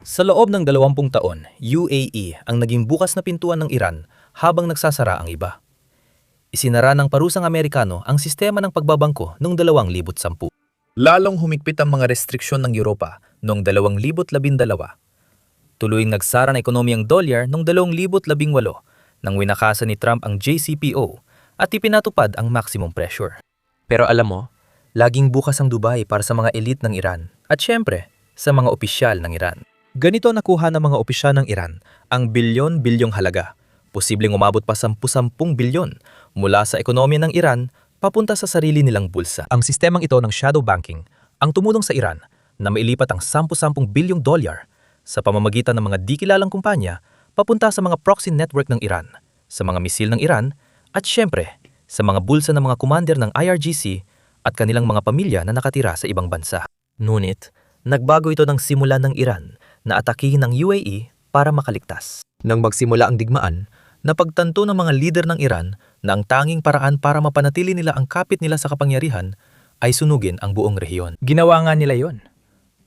Sa loob ng 20 taon, UAE ang naging bukas na pintuan ng Iran habang nagsasara ang iba. Isinara ng parusang Amerikano ang sistema ng pagbabangko noong 2010. Lalong humigpit ang mga restriksyon ng Europa noong 2012. Tuluyang nagsara ng ekonomiyang dolyar noong 2018 nang winakasan ni Trump ang JCPO at ipinatupad ang maximum pressure. Pero alam mo, laging bukas ang Dubai para sa mga elite ng Iran at syempre, sa mga opisyal ng Iran. Ganito nakuha ng mga opisyal ng Iran ang bilyon-bilyong halaga. Posibleng umabot pa 10 bilyon mula sa ekonomiya ng Iran papunta sa sarili nilang bulsa. Ang sistemang ito ng shadow banking ang tumulong sa Iran na mailipat ang 10 bilyong dolyar sa pamamagitan ng mga di kilalang kumpanya papunta sa mga proxy network ng Iran, sa mga misil ng Iran at syempre sa mga bulsa ng mga commander ng IRGC at kanilang mga pamilya na nakatira sa ibang bansa. Ngunit, nagbago ito ng simula ng Iran na atakihin ng UAE para makaligtas. Nang magsimula ang digmaan, napagtanto ng mga lider ng Iran na ang tanging paraan para mapanatili nila ang kapit nila sa kapangyarihan ay sunugin ang buong rehiyon. Ginawa nga nila yon.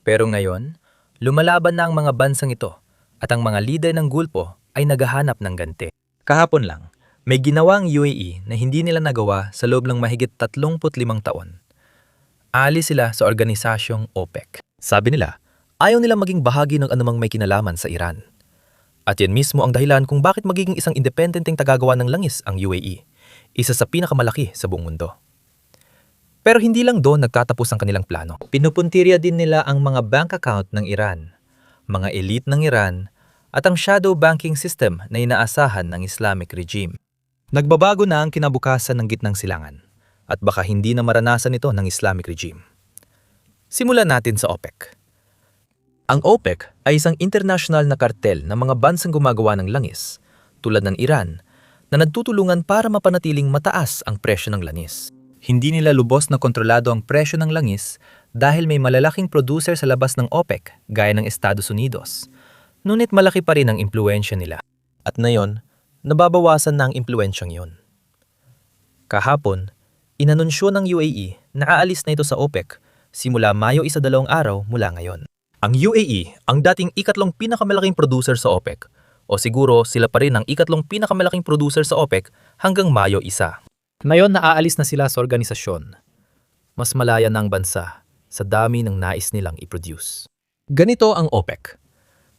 Pero ngayon, lumalaban na ang mga bansang ito at ang mga lider ng Gulpo ay naghahanap ng ganti. Kahapon lang, may ginawa ang UAE na hindi nila nagawa sa loob ng mahigit 35 taon. Alis sila sa organisasyong OPEC. Sabi nila, ayaw nila maging bahagi ng anumang may kinalaman sa Iran. At yan mismo ang dahilan kung bakit magiging isang independenteng tagagawa ng langis ang UAE, isa sa pinakamalaki sa buong mundo. Pero hindi lang doon nagtatapos ang kanilang plano. Pinupuntirya din nila ang mga bank account ng Iran, mga elite ng Iran, at ang shadow banking system na inaasahan ng Islamic regime. Nagbabago na ang kinabukasan ng gitnang silangan, at baka hindi na maranasan ito ng Islamic regime. Simulan natin sa OPEC. Ang OPEC ay isang international na kartel ng mga bansang gumagawa ng langis, tulad ng Iran, na nagtutulungan para mapanatiling mataas ang presyo ng langis. Hindi nila lubos na kontrolado ang presyo ng langis dahil may malalaking producer sa labas ng OPEC gaya ng Estados Unidos. Ngunit malaki pa rin ang impluwensya nila. At ngayon, nababawasan na ang impluwensyang yun. Kahapon, inanunsyo ng UAE na aalis na ito sa OPEC simula Mayo 12 araw mula ngayon. Ang UAE ang dating ikatlong pinakamalaking producer sa OPEC o siguro sila pa rin ang ikatlong pinakamalaking producer sa OPEC hanggang Mayo 1. Ngayon naaalis na sila sa organisasyon. Mas malaya na ang bansa sa dami ng nais nilang i-produce. Ganito ang OPEC.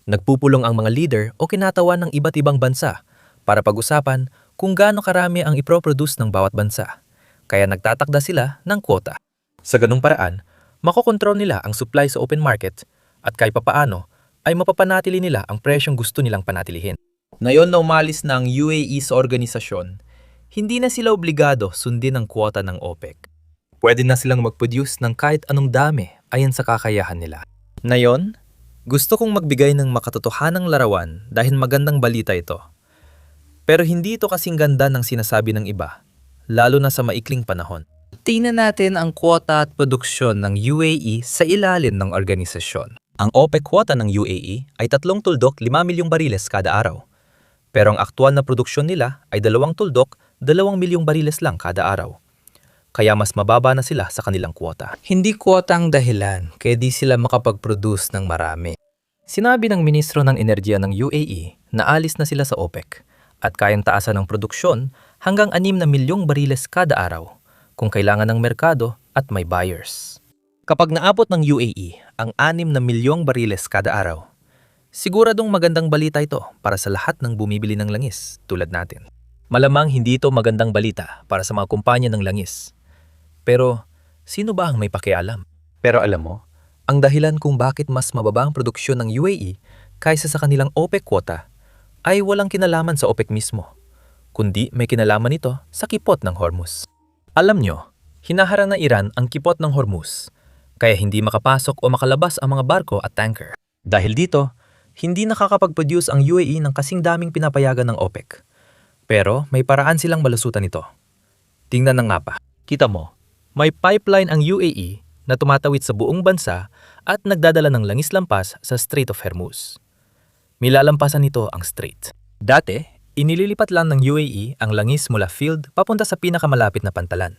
Nagpupulong ang mga leader o kinatawan ng iba't ibang bansa para pag-usapan kung gaano karami ang iproproduce ng bawat bansa. Kaya nagtatakda sila ng kwota. Sa ganung paraan, makokontrol nila ang supply sa open market at kahit papaano ay mapapanatili nila ang presyong gusto nilang panatilihin. Ngayon na umalis na ang UAE sa organisasyon, hindi na sila obligado sundin ang kwota ng OPEC. Pwede na silang mag-produce ng kahit anong dami ayon sa kakayahan nila. Ngayon, gusto kong magbigay ng makatotohanang larawan dahil magandang balita ito. Pero hindi ito kasing ganda ng sinasabi ng iba, lalo na sa maikling panahon. Tingnan natin ang kwota at produksyon ng UAE sa ilalim ng organisasyon. Ang OPEC quota ng UAE ay 3 tuldok 5 milyong bariles kada araw. Pero ang aktual na produksyon nila ay 2 tuldok 2 milyong bariles lang kada araw. Kaya mas mababa na sila sa kanilang kwota. Hindi kwota ang dahilan kaya di sila makapag-produce ng marami. Sinabi ng Ministro ng Enerhiya ng UAE na alis na sila sa OPEC at kayang taasan ang produksyon hanggang 6 na milyong bariles kada araw kung kailangan ng merkado at may buyers. Kapag naabot ng UAE ang 6 na milyong bariles kada araw, siguradong magandang balita ito para sa lahat ng bumibili ng langis tulad natin. Malamang hindi ito magandang balita para sa mga kumpanya ng langis. Pero sino ba ang may pakialam? Pero alam mo, ang dahilan kung bakit mas mababa ang produksyon ng UAE kaysa sa kanilang OPEC quota ay walang kinalaman sa OPEC mismo, kundi may kinalaman ito sa kipot ng Hormuz. Alam nyo, hinaharang na Iran ang kipot ng Hormuz, kaya hindi makapasok o makalabas ang mga barko at tanker. Dahil dito, hindi nakakapag-produce ang UAE ng kasing daming pinapayagan ng OPEC. Pero may paraan silang malusutan ito. Tingnan na nga pa. Kita mo, may pipeline ang UAE na tumatawid sa buong bansa at nagdadala ng langis lampas sa Strait of Hormuz. Milalampasan nito ang strait. Dati, inililipat lang ng UAE ang langis mula field papunta sa pinakamalapit na pantalan.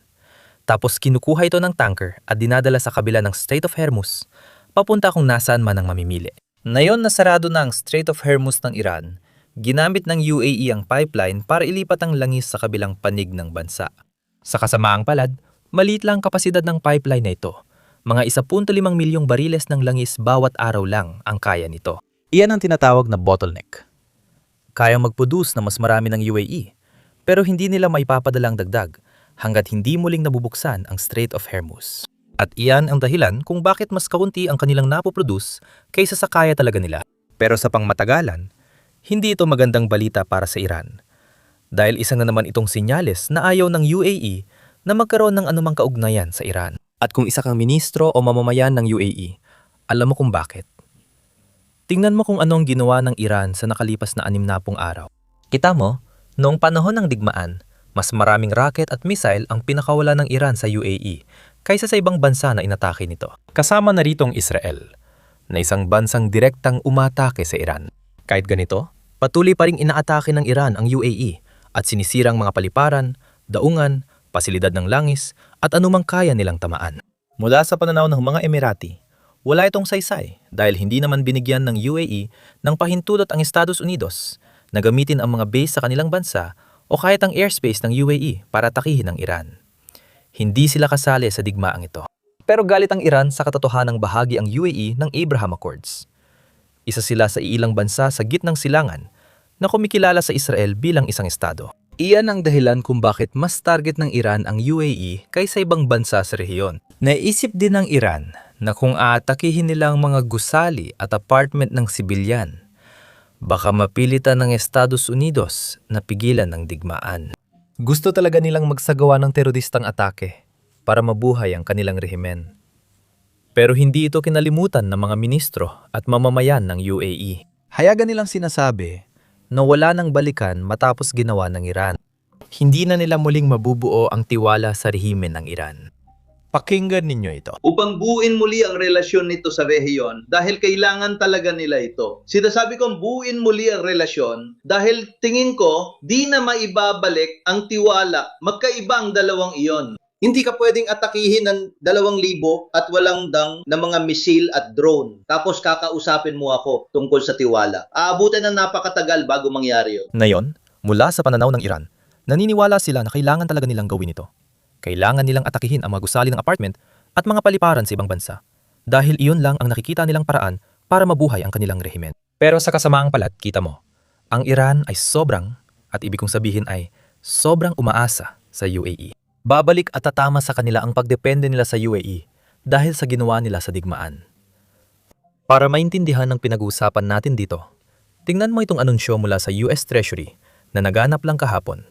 Tapos kinukuha ito ng tanker at dinadala sa kabila ng Strait of Hormuz, papunta kung nasaan man ang mamimili. Ngayon na sarado na ang Strait of Hormuz ng Iran, ginamit ng UAE ang pipeline para ilipat ang langis sa kabilang panig ng bansa. Sa kasamaang palad, maliit lang kapasidad ng pipeline na ito. Mga 1.5 milyong bariles ng langis bawat araw lang ang kaya nito. Iyan ang tinatawag na bottleneck. Kayang mag-produce na mas marami ng UAE, pero hindi nila maipapadala ang dagdag hanggat hindi muling nabubuksan ang Strait of Hormuz. At iyan ang dahilan kung bakit mas kaunti ang kanilang napoproduce kaysa sa kaya talaga nila. Pero sa pangmatagalan, hindi ito magandang balita para sa Iran. Dahil isa na naman itong sinyales na ayaw ng UAE na magkaroon ng anumang kaugnayan sa Iran. At kung isa kang ministro o mamamayan ng UAE, alam mo kung bakit. Tingnan mo kung anong ginawa ng Iran sa nakalipas na 60 araw. Kita mo, noong panahon ng digmaan, mas maraming rocket at missile ang pinakawala ng Iran sa UAE kaysa sa ibang bansa na inatake nito. Kasama na rito ang Israel, na isang bansang direktang umatake sa Iran. Kahit ganito, patuloy pa ring inaatake ng Iran ang UAE at sinisirang mga paliparan, daungan, pasilidad ng langis at anumang kaya nilang tamaan. Mula sa pananaw ng mga Emirati, wala itong saysay dahil hindi naman binigyan ng UAE ng pahintulot ang Estados Unidos na gamitin ang mga base sa kanilang bansa o kahit ang airspace ng UAE para takihin ang Iran. Hindi sila kasali sa digmaang ito. Pero galit ang Iran sa katotohanang bahagi ang UAE ng Abraham Accords. Isa sila sa ilang bansa sa gitnang silangan na kumikilala sa Israel bilang isang estado. Iyan ang dahilan kung bakit mas target ng Iran ang UAE kaysa ibang bansa sa rehiyon. Naisip din ng Iran na kung aatakihin nila ang mga gusali at apartment ng sibilyan, baka mapilitan ng Estados Unidos na pigilan ng digmaan. Gusto talaga nilang magsagawa ng teroristang atake para mabuhay ang kanilang rehimen. Pero hindi ito kinalimutan ng mga ministro at mamamayan ng UAE. Hayagan nilang sinasabi na wala nang balikan matapos ginawa ng Iran. Hindi na nila muling mabubuo ang tiwala sa rehimen ng Iran. Pakinggan ninyo ito. Upang buuin muli ang relasyon nito sa rehiyon dahil kailangan talaga nila ito. Sinasabi kong buuin muli ang relasyon dahil tingin ko di na maibabalik ang tiwala. Magkaiba ang dalawang iyon. Hindi ka pwedeng atakihin ng 2,000 at walang dang na mga misil at drone. Tapos kakausapin mo ako tungkol sa tiwala. Aabutin ng napakatagal bago mangyari yun. Ngayon, mula sa pananaw ng Iran, naniniwala sila na kailangan talaga nilang gawin ito. Kailangan nilang atakihin ang mga gusali ng apartment at mga paliparan sa ibang bansa dahil iyon lang ang nakikita nilang paraan para mabuhay ang kanilang rehimen. Pero sa kasamaang palad, kita mo, ang Iran ay sobrang, at ibig kong sabihin ay sobrang umaasa sa UAE. Babalik at tatama sa kanila ang pagdepende nila sa UAE dahil sa ginawa nila sa digmaan. Para maintindihan ang pinag-uusapan natin dito, tingnan mo itong anunsyo mula sa US Treasury na naganap lang kahapon.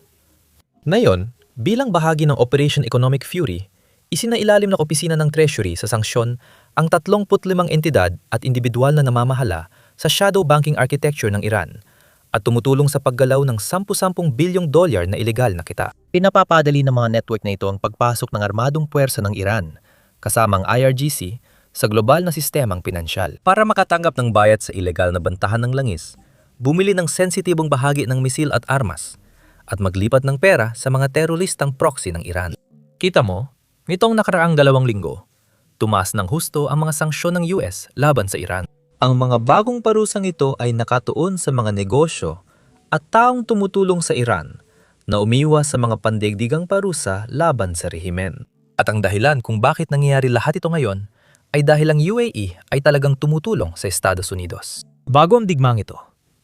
Ngayon, bilang bahagi ng Operation Economic Fury, isinailalim ng Opisina ng Treasury sa sanksyon ang 35 entidad at individual na namamahala sa shadow banking architecture ng Iran at tumutulong sa paggalaw ng $10 bilyong na ilegal na kita. Pinapapadali ng mga network na ito ang pagpasok ng armadong puwersa ng Iran, kasamang IRGC, sa global na sistemang pinansyal. Para makatanggap ng bayad sa ilegal na bantahan ng langis, bumili ng sensitibong bahagi ng misil at armas, at maglipat ng pera sa mga teroristang proxy ng Iran. Kita mo, nitong nakaraang 2 linggo, tumaas ng husto ang mga sanksyon ng US laban sa Iran. Ang mga bagong parusang ito ay nakatuon sa mga negosyo at taong tumutulong sa Iran na umiwas sa mga pandaigdigang parusa laban sa rehimen. At ang dahilan kung bakit nangyayari lahat ito ngayon ay dahil ang UAE ay talagang tumutulong sa Estados Unidos. Bago ang digmang ito,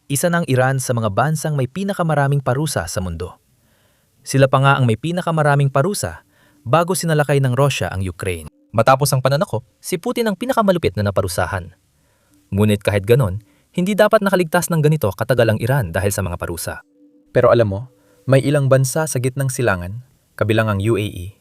isa ng Iran sa mga bansang may pinakamaraming parusa sa mundo. Sila pa nga ang may pinakamaraming parusa bago sinalakay ng Russia ang Ukraine. Matapos ang pananakop, si Putin ang pinakamalupit na naparusahan. Ngunit kahit ganon, hindi dapat nakaligtas ng ganito katagal ang Iran dahil sa mga parusa. Pero alam mo, may ilang bansa sa gitnang silangan, kabilang ang UAE,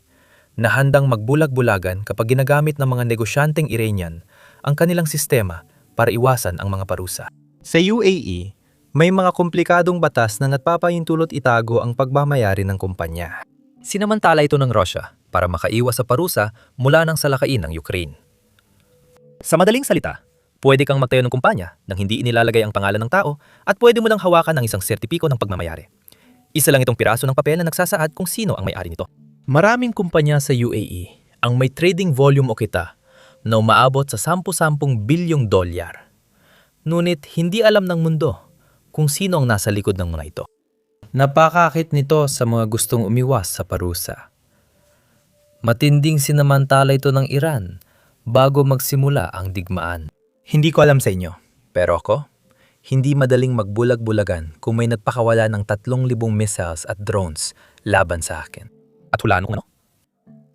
na handang magbulag-bulagan kapag ginagamit ng mga negosyanteng Iranian ang kanilang sistema para iwasan ang mga parusa. Sa UAE, may mga komplikadong batas na nagpapahintulot itago ang pagmamayari ng kumpanya. Sinamantala ito ng Russia para makaiwas sa parusa mula ng salakain ng Ukraine. Sa madaling salita, pwede kang magtayo ng kumpanya nang hindi inilalagay ang pangalan ng tao at pwede mo lang hawakan ang isang sertipiko ng pagmamayari. Isa lang itong piraso ng papel na nagsasaad kung sino ang may-ari nito. Maraming kumpanya sa UAE ang may trading volume o kita na umaabot sa $10 bilyong. Ngunit hindi alam ng mundo kung sino ang nasa likod ng mga ito. Napakakit nito sa mga gustong umiwas sa parusa. Matinding sinamantala ito ng Iran bago magsimula ang digmaan. Hindi ko alam sa inyo, pero ako, hindi madaling magbulag-bulagan kung may nagpakawala ng 3,000 missiles at drones laban sa akin. At hulaan ko ano?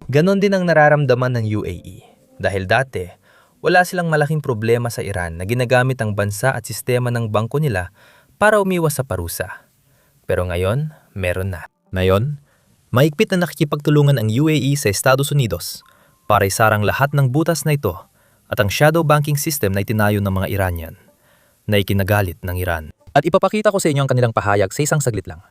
Ganon din ang nararamdaman ng UAE dahil dati wala silang malaking problema sa Iran na ginagamit ang bansa at sistema ng bangko nila para umiwas sa parusa. Pero ngayon, meron na. Ngayon, mahigpit na nakikipagtulungan ang UAE sa Estados Unidos para isarang lahat ng butas na ito at ang shadow banking system na itinayo ng mga Iranian na ikinagalit ng Iran. At ipapakita ko sa inyo ang kanilang pahayag sa isang saglit lang.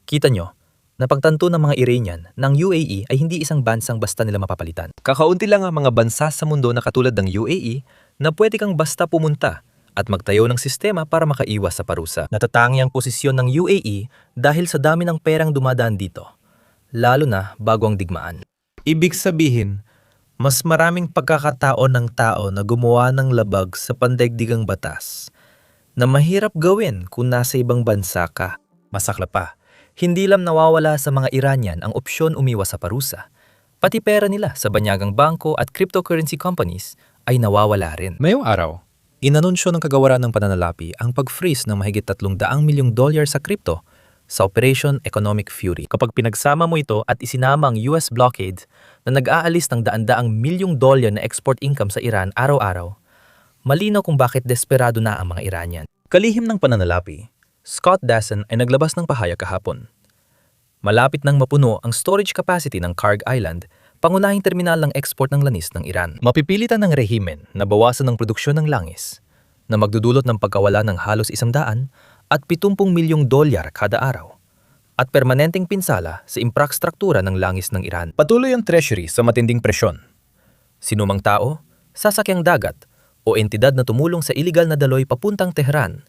Kita nyo, napagtanto ng mga Iranian ng UAE ay hindi isang bansang basta nila mapapalitan. Kakaunti lang ang mga bansa sa mundo na katulad ng UAE na pwede kang basta pumunta at magtayo ng sistema para makaiwas sa parusa. Natatangi ang posisyon ng UAE dahil sa dami ng perang dumadaan dito, lalo na bago ang digmaan. Ibig sabihin, mas maraming pagkakataon ng tao na gumawa ng labag sa pandaigdigang batas na mahirap gawin kung nasa ibang bansa ka. Masakla pa, hindi lang nawawala sa mga Iranian ang opsyon umiwas sa parusa. Pati pera nila sa banyagang bangko at cryptocurrency companies ay nawawala rin. Mayong araw, inanunsyo ng kagawaran ng pananalapi ang pag-freeze ng mahigit $300 milyong sa crypto sa Operation Economic Fury. Kapag pinagsama mo ito at isinama ang US blockade na nag-aalis ng daan-daang milyong dollar na export income sa Iran araw-araw, malinaw kung bakit desperado na ang mga Iranian. Kalihim ng pananalapi, Scott Dassin ay naglabas ng pahayag kahapon. Malapit nang mapuno ang storage capacity ng Karg Island, pangunahing terminal ng export ng lanis ng Iran. Mapipilitan ng rehimen na bawasan ng produksyon ng langis na magdudulot ng pagkawala ng halos 100 at 70 milyong dolyar kada araw at permanenteng pinsala sa infrastruktura ng langis ng Iran. Patuloy ang treasury sa matinding presyon. Sinumang tao, sasakyang dagat o entidad na tumulong sa iligal na daloy papuntang Tehran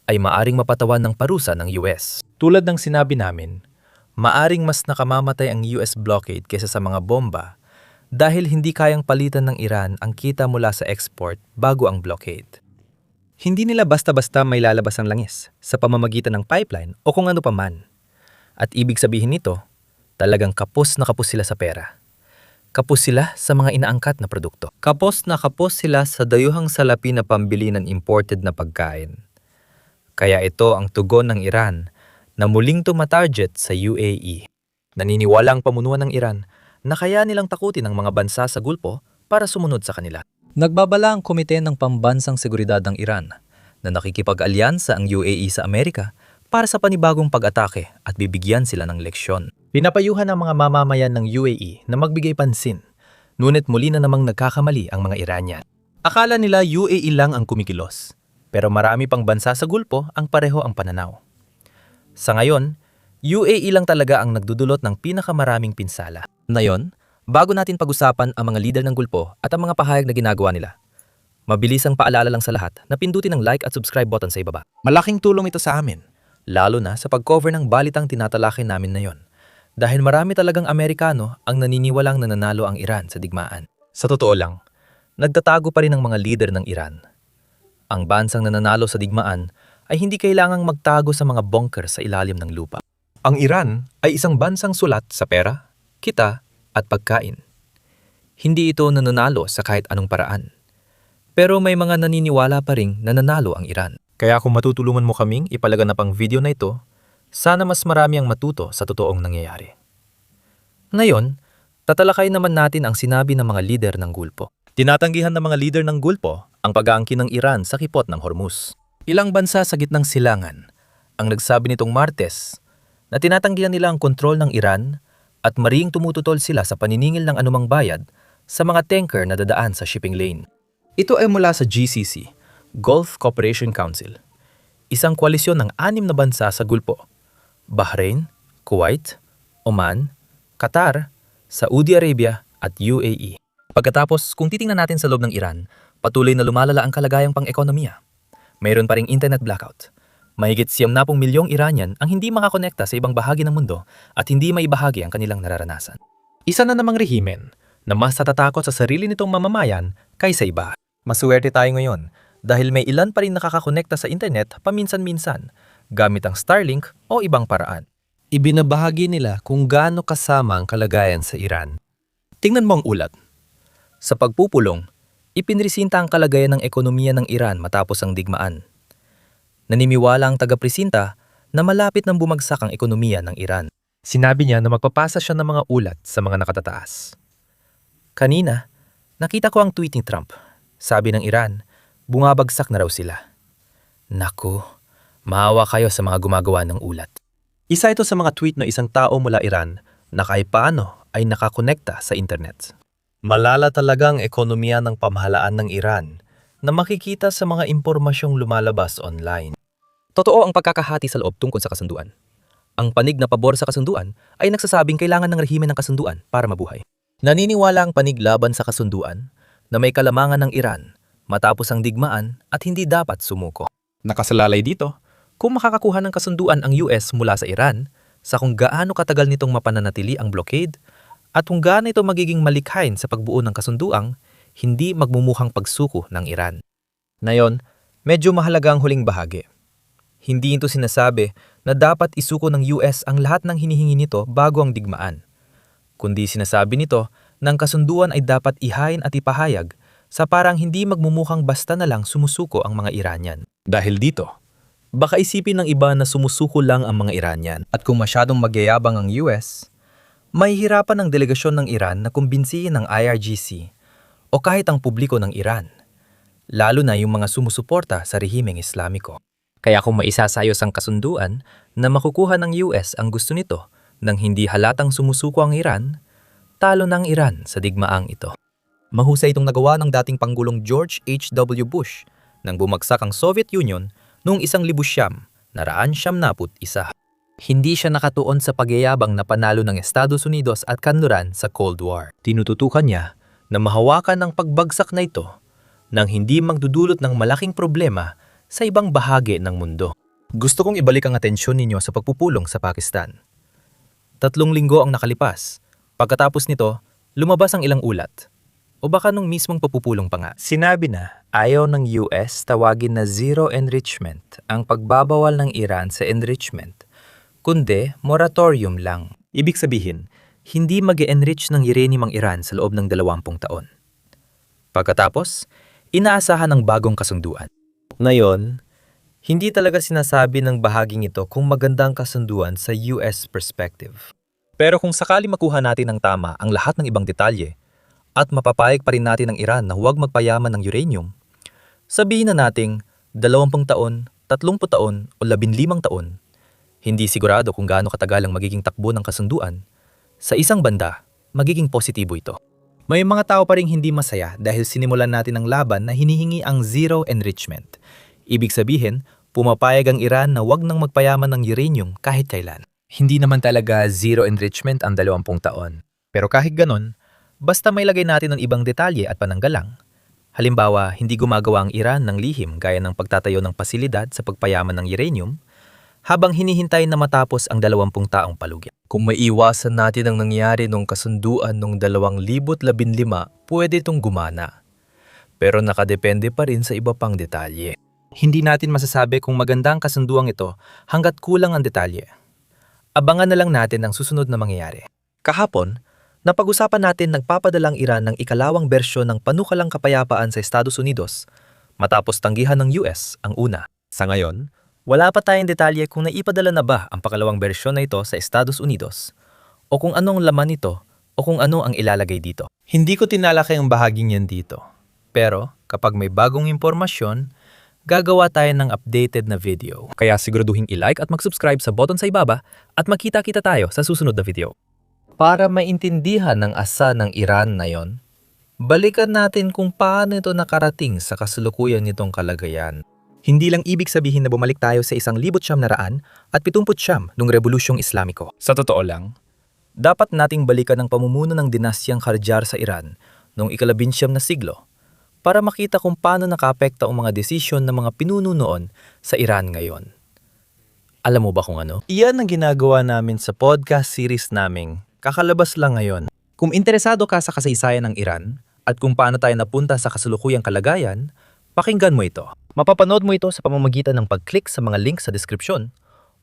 ay maaring mapatawan ng parusa ng US. Tulad ng sinabi namin, maaring mas nakamamatay ang US blockade kaysa sa mga bomba dahil hindi kayang palitan ng Iran ang kita mula sa export bago ang blockade. Hindi nila basta-basta may lalabas ang langis sa pamamagitan ng pipeline o kung ano pa man. At ibig sabihin nito, talagang kapos na kapos sila sa pera. Kapos sila sa mga inaangkat na produkto. Kapos na kapos sila sa dayuhang salapi na pambili ng imported na pagkain. Kaya ito ang tugon ng Iran na muling tumatarget sa UAE. Naniniwala ang pamunuan ng Iran na kaya nilang takutin ang mga bansa sa Gulpo para sumunod sa kanila. Nagbabala ang Komite ng Pambansang Seguridad ng Iran na nakikipag-alyansa ang UAE sa Amerika para sa panibagong pag-atake at bibigyan sila ng leksyon. Pinapayuhan ang mga mamamayan ng UAE na magbigay pansin, ngunit muli na namang nagkakamali ang mga Iranian. Akala nila UAE lang ang kumikilos, pero marami pang bansa sa Gulpo ang pareho ang pananaw. Sa ngayon, UAE lang talaga ang nagdudulot ng pinakamaraming pinsala. Ngayon, bago natin pag-usapan ang mga lider ng Gulpo at ang mga pahayag na ginagawa nila, mabilis ang paalala lang sa lahat na pindutin ang like at subscribe button sa ibaba. Malaking tulong ito sa amin, lalo na sa pag-cover ng balitang tinatalakay namin na yon. Dahil marami talagang Amerikano ang naniniwalang nananalo ang Iran sa digmaan. Sa totoo lang, nagtatago pa rin ang mga lider ng Iran. Ang bansang nananalo sa digmaan ay hindi kailangang magtago sa mga bunker sa ilalim ng lupa. Ang Iran ay isang bansang sulat sa pera, kita, at pagkain. Hindi ito nananalo sa kahit anong paraan. Pero may mga naniniwala pa ring nananalo ang Iran. Kaya kung matutulungan mo kaming ipalaganap ang video na ito, sana mas marami ang matuto sa totoong nangyayari. Ngayon, tatalakay naman natin ang sinabi ng mga lider ng Gulpo. Tinatanggihan ng mga lider ng Gulpo ang pag-aangkin ng Iran sa kipot ng Hormuz. Ilang bansa sa gitnang silangan ang nagsabi nitong Martes na tinatanggihan nila ang kontrol ng Iran at mariing tumututol sila sa paniningil ng anumang bayad sa mga tanker na dadaan sa shipping lane. Ito ay mula sa GCC, Gulf Cooperation Council, isang koalisyon ng 6 na bansa sa Gulpo: Bahrain, Kuwait, Oman, Qatar, Saudi Arabia at UAE. Pagkatapos, kung titingnan natin sa loob ng Iran, patuloy na lumalala ang kalagayang pang-ekonomiya. Mayroon pa ring internet blackout. Mahigit 70 milyong Iranian ang hindi makakonekta sa ibang bahagi ng mundo at hindi maibahagi ang kanilang nararanasan. Isa na namang rehimen na mas natatakot sa sarili nitong mamamayan kaysa iba. Maswerte tayo ngayon dahil may ilan pa rin nakakakonekta sa internet paminsan-minsan gamit ang Starlink o ibang paraan. Ibinabahagi nila kung gaano kasama ang kalagayan sa Iran. Tingnan mo ang ulat. Sa pagpupulong, ipinresinta ang kalagayan ng ekonomiya ng Iran matapos ang digmaan. Naniniwala ang taga-presinta na malapit nang bumagsak ang ekonomiya ng Iran. Sinabi niya na magpapasa siya ng mga ulat sa mga nakatataas. Kanina, nakita ko ang tweet ni Trump. Sabi ng Iran, bumabagsak na raw sila. Naku, maawa kayo sa mga gumagawa ng ulat. Isa ito sa mga tweet ng isang tao mula Iran na kahit paano ay nakakonekta sa internet. Malala talaga ang ekonomiya ng pamahalaan ng Iran na makikita sa mga impormasyong lumalabas online. Totoo ang pagkakahati sa loob tungkol sa kasunduan. Ang panig na pabor sa kasunduan ay nagsasabing kailangan ng rehimen ng kasunduan para mabuhay. Naniniwala ang panig laban sa kasunduan na may kalamangan ng Iran matapos ang digmaan at hindi dapat sumuko. Nakasalalay dito kung makakakuha ng kasunduan ang US mula sa Iran sa kung gaano katagal nitong mapananatili ang blockade at kung gaano ito magiging malikhain sa pagbuo ng kasunduang hindi magmumukhang pagsuko ng Iran. Ngayon, medyo mahalaga ang huling bahagi. Hindi ito sinasabi na dapat isuko ng US ang lahat ng hinihingi nito bago ang digmaan. Kundi sinasabi nito na ang kasunduan ay dapat ihain at ipahayag sa parang hindi magmumukhang basta na lang sumusuko ang mga Iranian. Dahil dito, baka isipin ng iba na sumusuko lang ang mga Iranian at kung masyadong magyayabang ang US, mahihirapan ang delegasyon ng Iran na kumbinsihin ng IRGC o kahit ang publiko ng Iran, lalo na yung mga sumusuporta sa rehimeng Islamiko. Kaya kung maisasayos ang kasunduan na makukuha ng US ang gusto nito nang hindi halatang sumusuko ang Iran, talo ng Iran sa digmaang ito. Mahusay itong nagawa ng dating Pangulong George H.W. Bush nang bumagsak ang Soviet Union noong 1991. Hindi siya nakatuon sa pagyayabang na panalo ng Estados Unidos at kanluran sa Cold War. Tinututukan niya na mahawakan ng pagbagsak na ito nang hindi magdudulot ng malaking problema sa ibang bahagi ng mundo. Gusto kong ibalik ang atensyon ninyo sa pagpupulong sa Pakistan. 3 linggo ang nakalipas. Pagkatapos nito, lumabas ang ilang ulat. O baka nung mismong pagpupulong pa nga. Sinabi na ayaw ng US tawagin na zero enrichment ang pagbabawal ng Iran sa enrichment, kundi moratorium lang. Ibig sabihin, hindi mag-enrich ng uranium ang Iran sa loob ng 20 taon. Pagkatapos, inaasahan ng bagong kasunduan. Ngayon, hindi talaga sinasabi ng bahaging ito kung magandang kasunduan sa US perspective. Pero kung sakali makuha natin ng tama ang lahat ng ibang detalye at mapapayag pa rin natin ang Iran na huwag magpayaman ng uranium, sabihin na nating 20 taon, 30 taon o 15 taon, hindi sigurado kung gaano katagal ang magiging takbo ng kasunduan, sa isang banda, magiging positibo ito. May mga tao pa rin hindi masaya dahil sinimulan natin ang laban na hinihingi ang zero enrichment. Ibig sabihin, pumapayag ang Iran na wag nang magpayaman ng uranium kahit kailan. Hindi naman talaga zero enrichment ang 20 taon. Pero kahit ganon, basta may lagay natin ng ibang detalye at pananggalang. Halimbawa, hindi gumagawa ang Iran ng lihim gaya ng pagtatayo ng pasilidad sa pagpayaman ng uranium habang hinihintay na matapos ang 20 taong palugyan. Kung maiiwasan natin ang nangyari nung kasunduan nung 2015, pwede itong gumana. Pero nakadepende pa rin sa iba pang detalye. Hindi natin masasabi kung maganda ang kasunduang ito hanggat kulang ang detalye. Abangan na lang natin ang susunod na mangyayari. Kahapon, napag-usapan natin nagpapadalang Iran ng ikalawang bersyon ng panukalang kapayapaan sa Estados Unidos matapos tanggihan ng US ang una. Sa ngayon, wala pa tayong detalye kung naipadala na ba ang pakalawang bersyon na ito sa Estados Unidos o kung anong laman nito o kung ano ang ilalagay dito. Hindi ko tinalakay ang bahaging yan dito. Pero kapag may bagong impormasyon, gagawa tayo ng updated na video. Kaya siguraduhin i-like at mag-subscribe sa button sa ibaba at magkita-kita tayo sa susunod na video. Para maintindihan ng asa ng Iran na yon, balikan natin kung paano ito nakarating sa kasalukuyan nitong kalagayan. Hindi lang ibig sabihin na bumalik tayo sa 1979 nung Rebolusyong Islamiko. Sa totoo lang, dapat nating balikan ang pamumuno ng dinastyang Qajar sa Iran noong ika-19 na siglo para makita kung paano nakaapekta ang mga desisyon ng mga pinuno noon sa Iran ngayon. Alam mo ba kung ano? Iyan ang ginagawa namin sa podcast series naming kakalabas lang ngayon. Kung interesado ka sa kasaysayan ng Iran at kung paano tayo napunta sa kasalukuyang kalagayan, Pakinggan mo ito. Mapapanood mo ito sa pamamagitan ng pag-click sa mga link sa description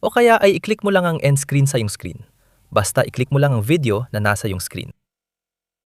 o kaya ay i-click mo lang ang end screen sa iyong screen. Basta i-click mo lang ang video na nasa iyong screen.